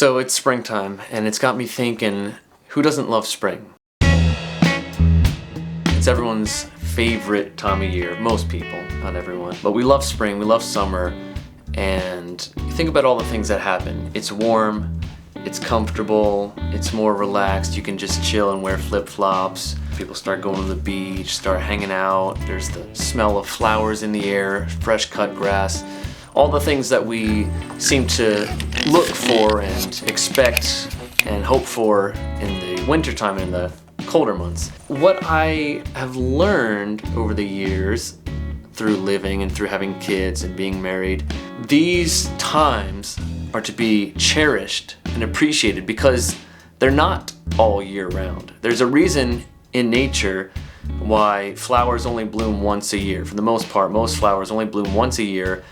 So it's springtime, and it's got me thinking, who doesn't love spring? It's everyone's favorite time of year. Most people, not everyone. But we love spring, we love summer, and you think about all the things that happen. It's warm, it's comfortable, it's more relaxed. You can just chill and wear flip-flops. People start going to the beach, start hanging out. There's the smell of flowers in the air, fresh cut grass. All the things that we seem to look for and expect and hope for in the wintertime and in the colder months. What I have learned over the years through living and through having kids and being married, these times are to be cherished and appreciated because they're not all year round. There's a reason in nature why flowers only bloom once a year. For the most part, most flowers only bloom once a year.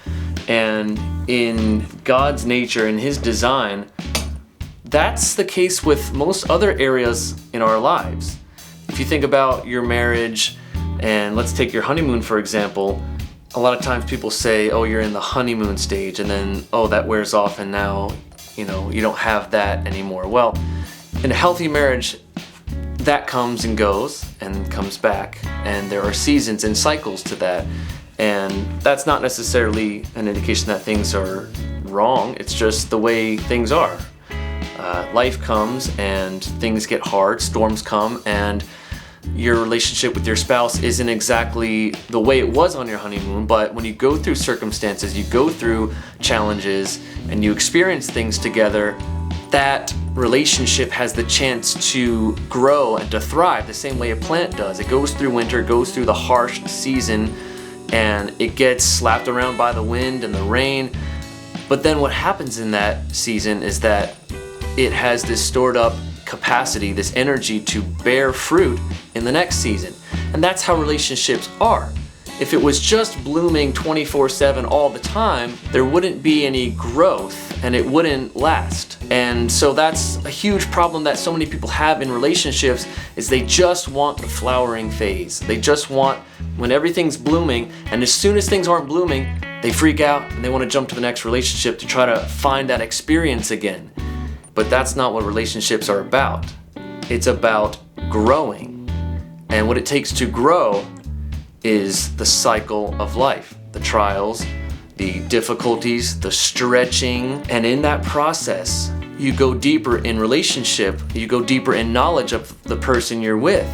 And in God's nature and His design, that's the case with most other areas in our lives. If you think about your marriage, and let's take your honeymoon for example, a lot of times people say, oh, you're in the honeymoon stage, and then, oh, that wears off and now, you don't have that anymore. Well, in a healthy marriage, that comes and goes and comes back, and there are seasons and cycles to that. And that's not necessarily an indication that things are wrong, it's just the way things are. Life comes and things get hard, storms come, and your relationship with your spouse isn't exactly the way it was on your honeymoon, but when you go through circumstances, you go through challenges, and you experience things together, that relationship has the chance to grow and to thrive the same way a plant does. It goes through winter, goes through the harsh season, and it gets slapped around by the wind and the rain. But then what happens in that season is that it has this stored up capacity, this energy to bear fruit in the next season. And that's how relationships are. If it was just blooming 24/7 all the time, there wouldn't be any growth and it wouldn't last. And so that's a huge problem that so many people have in relationships, is they just want the flowering phase. They just want when everything's blooming, and as soon as things aren't blooming, they freak out and they want to jump to the next relationship to try to find that experience again. But that's not what relationships are about. It's about growing. And what it takes to grow is the cycle of life, the trials, the difficulties, the stretching, and in that process, you go deeper in relationship, you go deeper in knowledge of the person you're with.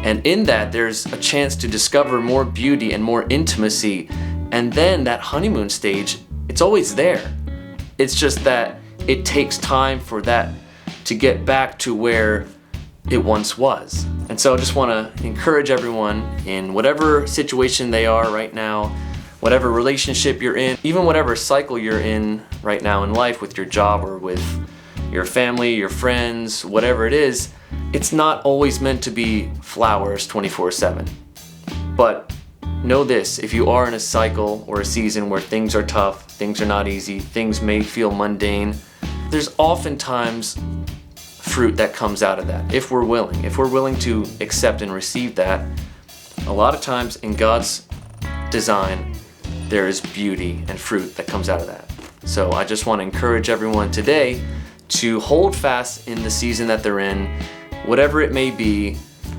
And in that, there's a chance to discover more beauty and more intimacy. And then that honeymoon stage, it's always there. It's just that it takes time for that to get back to where it once was. And so I just want to encourage everyone in whatever situation they are right now, whatever relationship you're in, even whatever cycle you're in right now in life with your job or with your family, your friends, whatever it is, it's not always meant to be flowers 24/7. But know this, if you are in a cycle or a season where things are tough, things are not easy, things may feel mundane, there's oftentimes fruit that comes out of that, if we're willing to accept and receive that. A lot of times in God's design, there is beauty and fruit that comes out of that. So I just want to encourage everyone today to hold fast in the season that they're in, whatever it may be.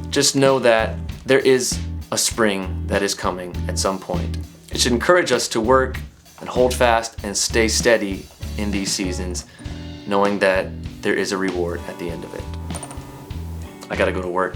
Just know that there is a spring that is coming at some point. It should encourage us to work and hold fast and stay steady in these seasons, knowing that there is a reward at the end of it. I gotta go to work.